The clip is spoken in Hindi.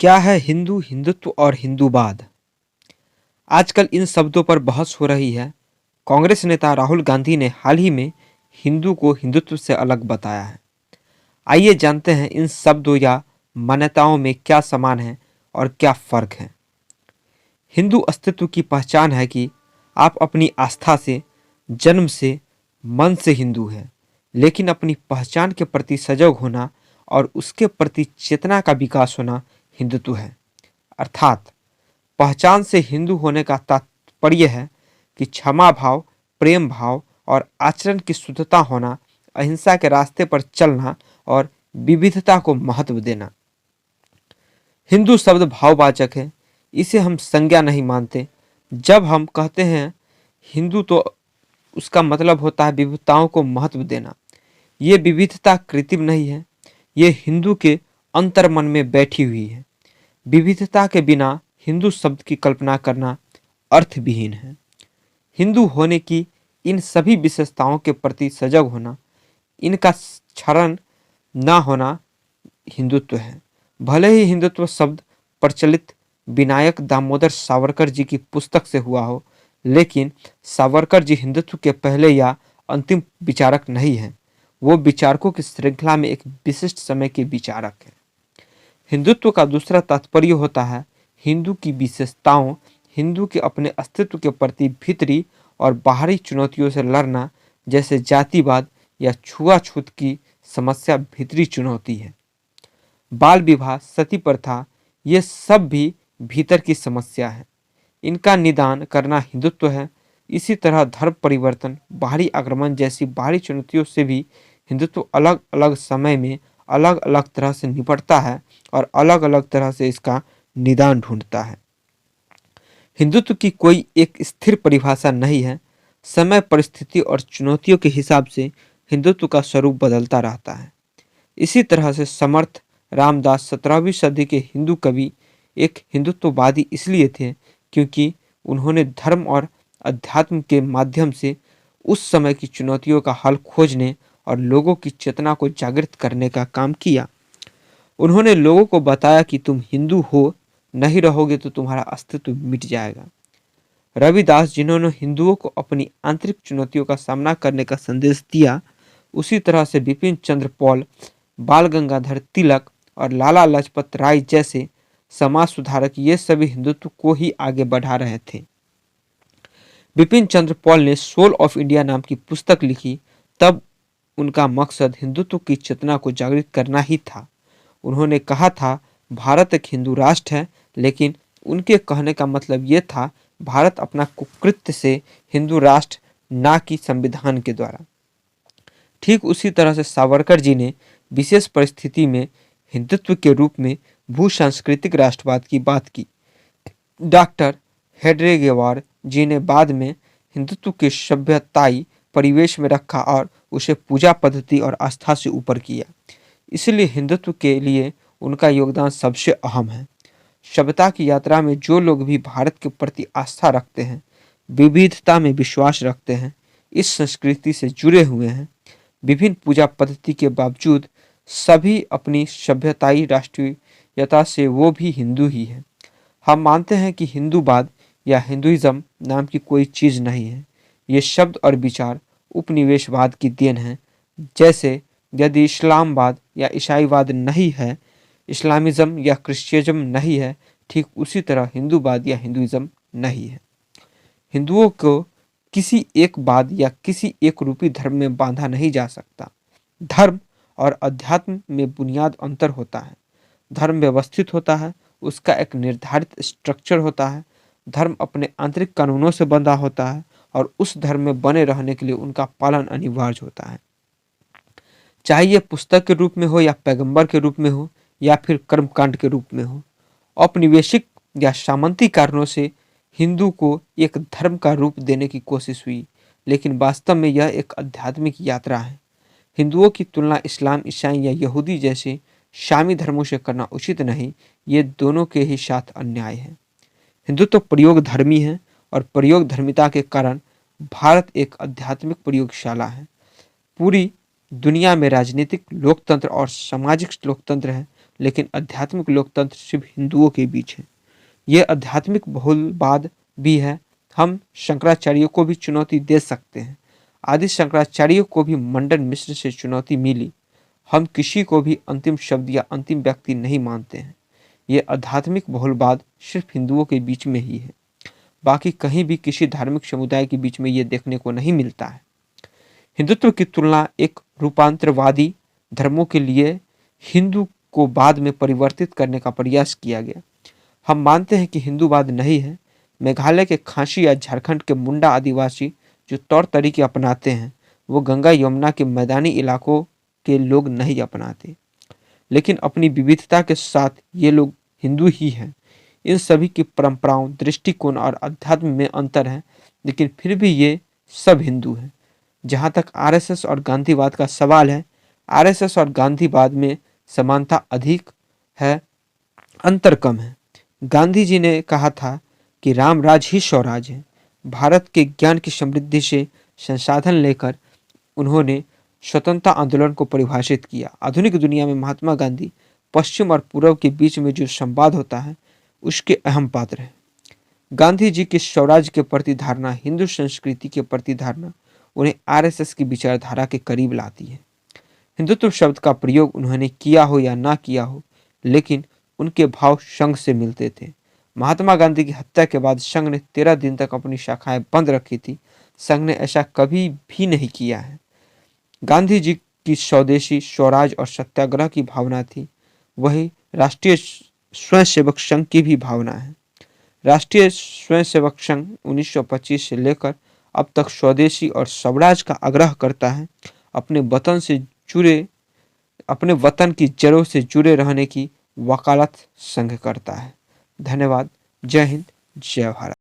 क्या है हिंदू, हिंदुत्व और हिंदूवाद? आजकल इन शब्दों पर बहस हो रही है। कांग्रेस नेता राहुल गांधी ने हाल ही में हिंदू को हिंदुत्व से अलग बताया है। आइए जानते हैं इन शब्दों या मान्यताओं में क्या समान है और क्या फर्क है। हिंदू अस्तित्व की पहचान है कि आप अपनी आस्था से, जन्म से, मन से हिंदू हैं, लेकिन अपनी पहचान के प्रति सजग होना और उसके प्रति चेतना का विकास होना हिंदुत्व है। अर्थात पहचान से हिंदू होने का तात्पर्य है कि क्षमा भाव, प्रेम भाव और आचरण की शुद्धता होना, अहिंसा के रास्ते पर चलना और विविधता को महत्व देना। हिंदू शब्द भाववाचक है, इसे हम संज्ञा नहीं मानते। जब हम कहते हैं हिंदू तो उसका मतलब होता है विविधताओं को महत्व देना। ये विविधता कृत्रिम नहीं है, ये हिंदू के अंतर्मन में बैठी हुई है। विविधता के बिना हिंदू शब्द की कल्पना करना अर्थविहीन है। हिंदू होने की इन सभी विशेषताओं के प्रति सजग होना, इनका क्षरण ना होना हिंदुत्व है। भले ही हिंदुत्व शब्द प्रचलित विनायक दामोदर सावरकर जी की पुस्तक से हुआ हो, लेकिन सावरकर जी हिंदुत्व के पहले या अंतिम विचारक नहीं हैं। वो विचारकों की श्रृंखला में एक विशिष्ट समय के विचारक हैं। हिंदुत्व का दूसरा तात्पर्य होता है हिंदू की विशेषताओं, हिंदू के अपने अस्तित्व के प्रति भीतरी और बाहरी चुनौतियों से लड़ना, जैसे जातिवाद या छुआछूत की समस्या भीतरी चुनौती है। बाल विवाह, सती प्रथा, ये सब भी भीतर की समस्या है। इनका निदान करना हिंदुत्व है। इसी तरह धर्म परिवर्तन, बाहरी आक्रमण जैसी बाहरी चुनौतियों से भी हिंदुत्व अलग अलग समय में अलग अलग तरह से निपटता है और अलग अलग तरह से इसका निदान ढूंढता है। हिंदुत्व की कोई एक स्थिर परिभाषा नहीं है। समय, परिस्थिति और चुनौतियों के हिसाब से हिंदुत्व का स्वरूप बदलता रहता है। इसी तरह से समर्थ रामदास 17वीं सदी के हिंदू कवि एक हिंदुत्ववादी इसलिए थे क्योंकि उन्होंने धर्म और अध्यात्म के माध्यम से उस समय की चुनौतियों का हल खोजने और लोगों की चेतना को जागृत करने का काम किया। उन्होंने लोगों को बताया कि तुम हिंदू हो, नहीं रहोगे तो तुम्हारा अस्तित्व मिट जाएगा। रविदास, जिन्होंने हिंदुओं को अपनी आंतरिक चुनौतियों का सामना करने का संदेश दिया, उसी तरह से बिपिन चंद्र पॉल, बाल गंगाधर तिलक और लाला लाजपत राय जैसे समाज सुधारक, ये सभी हिंदुत्व को ही आगे बढ़ा रहे थे। बिपिन चंद्र पॉल ने सोल ऑफ इंडिया नाम की पुस्तक लिखी, तब उनका मकसद हिंदुत्व की चेतना को जागृत करना ही था। उन्होंने कहा था भारत एक हिंदू राष्ट्र है, लेकिन उनके कहने का मतलब ये था भारत अपना कुकृत्य से हिंदू राष्ट्र, ना कि संविधान के द्वारा। ठीक उसी तरह से सावरकर जी ने विशेष परिस्थिति में हिंदुत्व के रूप में भू सांस्कृतिक राष्ट्रवाद की बात की। डॉक्टर हेडगेवार जी ने बाद में हिंदुत्व के सभ्यताई परिवेश में रखा और उसे पूजा पद्धति और आस्था से ऊपर किया। इसलिए हिंदुत्व के लिए उनका योगदान सबसे अहम है। सभ्यता की यात्रा में जो लोग भी भारत के प्रति आस्था रखते हैं, विविधता में विश्वास रखते हैं, इस संस्कृति से जुड़े हुए हैं, विभिन्न पूजा पद्धति के बावजूद सभी अपनी सभ्यताई राष्ट्रीयता से वो भी हिंदू ही है। हम मानते हैं कि हिंदूवाद या हिंदुइज्म नाम की कोई चीज़ नहीं है। ये शब्द और विचार उपनिवेशवाद की देन है। जैसे यदि इस्लामवाद या ईसाईवाद नहीं है, इस्लामिज्म या क्रिश्चियज्म नहीं है, ठीक उसी तरह हिंदूवाद या हिंदुइज्म नहीं है। हिंदुओं को किसी एक वाद या किसी एक रूपी धर्म में बांधा नहीं जा सकता। धर्म और अध्यात्म में बुनियाद अंतर होता है। धर्म व्यवस्थित होता है, उसका एक निर्धारित स्ट्रक्चर होता है। धर्म अपने आंतरिक कानूनों से बंधा होता है और उस धर्म में बने रहने के लिए उनका पालन अनिवार्य होता है, चाहे ये पुस्तक के रूप में हो या पैगंबर के रूप में हो या फिर कर्मकांड के रूप में हो। औपनिवेशिक या सामंती कारणों से हिंदू को एक धर्म का रूप देने की कोशिश हुई, लेकिन वास्तव में यह एक आध्यात्मिक यात्रा है। हिंदुओं की तुलना इस्लाम, ईसाई या यहूदी जैसे शामी धर्मों से करना उचित नहीं। ये दोनों के ही साथ अन्याय है। हिंदुत्व प्रयोग धर्मी है और प्रयोग धर्मिता के कारण भारत एक आध्यात्मिक प्रयोगशाला है। पूरी दुनिया में राजनीतिक लोकतंत्र और सामाजिक लोकतंत्र है, लेकिन आध्यात्मिक लोकतंत्र सिर्फ हिंदुओं के बीच है। यह आध्यात्मिक बहुलवाद भी है। हम शंकराचार्यों को भी चुनौती दे सकते हैं। आदि शंकराचार्यों को भी मंडन मिश्र से चुनौती मिली। हम किसी को भी अंतिम शब्द या अंतिम व्यक्ति नहीं मानते हैं। यह आध्यात्मिक बहुलवाद सिर्फ हिंदुओं के बीच में ही है, बाकी कहीं भी किसी धार्मिक समुदाय के बीच में यह देखने को नहीं मिलता है। हिंदुत्व की तुलना एक रूपांतरवादी धर्मों के लिए हिंदू को बाद में परिवर्तित करने का प्रयास किया गया। हम मानते हैं कि हिंदूवाद नहीं है। मेघालय के खासी या झारखंड के मुंडा आदिवासी जो तौर तरीके अपनाते हैं वो गंगा यमुना के मैदानी इलाकों के लोग नहीं अपनाते, लेकिन अपनी विविधता के साथ ये लोग हिंदू ही हैं। इन सभी की परंपराओं, दृष्टिकोण और अध्यात्म में अंतर है, लेकिन फिर भी ये सब हिंदू हैं। जहाँ तक आरएसएस और गांधीवाद का सवाल है, आरएसएस और गांधीवाद में समानता अधिक है, अंतर कम है। गांधी जी ने कहा था कि राम राज ही स्वराज है। भारत के ज्ञान की समृद्धि से संसाधन लेकर उन्होंने स्वतंत्रता आंदोलन को परिभाषित किया। आधुनिक दुनिया में महात्मा गांधी पश्चिम और पूर्व के बीच में जो संवाद होता है उसके अहम पात्र हैं। गांधी जी की स्वराज के प्रति धारणा, हिंदू संस्कृति के प्रति धारणा उन्हें आरएसएस की विचारधारा के करीब लाती है। हिंदुत्व शब्द का प्रयोग उन्होंने किया हो या ना किया हो, लेकिन उनके भाव संघ से मिलते थे। महात्मा गांधी की हत्या के बाद संघ ने 13 दिन तक अपनी शाखाएं बंद रखी थी। संघ ने ऐसा कभी भी नहीं किया है। गांधी जी की स्वदेशी, स्वराज और सत्याग्रह की भावना थी, वही राष्ट्रीय स्वयंसेवक संघ की भी भावना है। राष्ट्रीय स्वयंसेवक संघ 1925 से लेकर अब तक स्वदेशी और स्वराज का आग्रह करता है। अपने वतन की जड़ों से जुड़े रहने की वकालत संघ करता है। धन्यवाद। जय हिंद, जय भारत।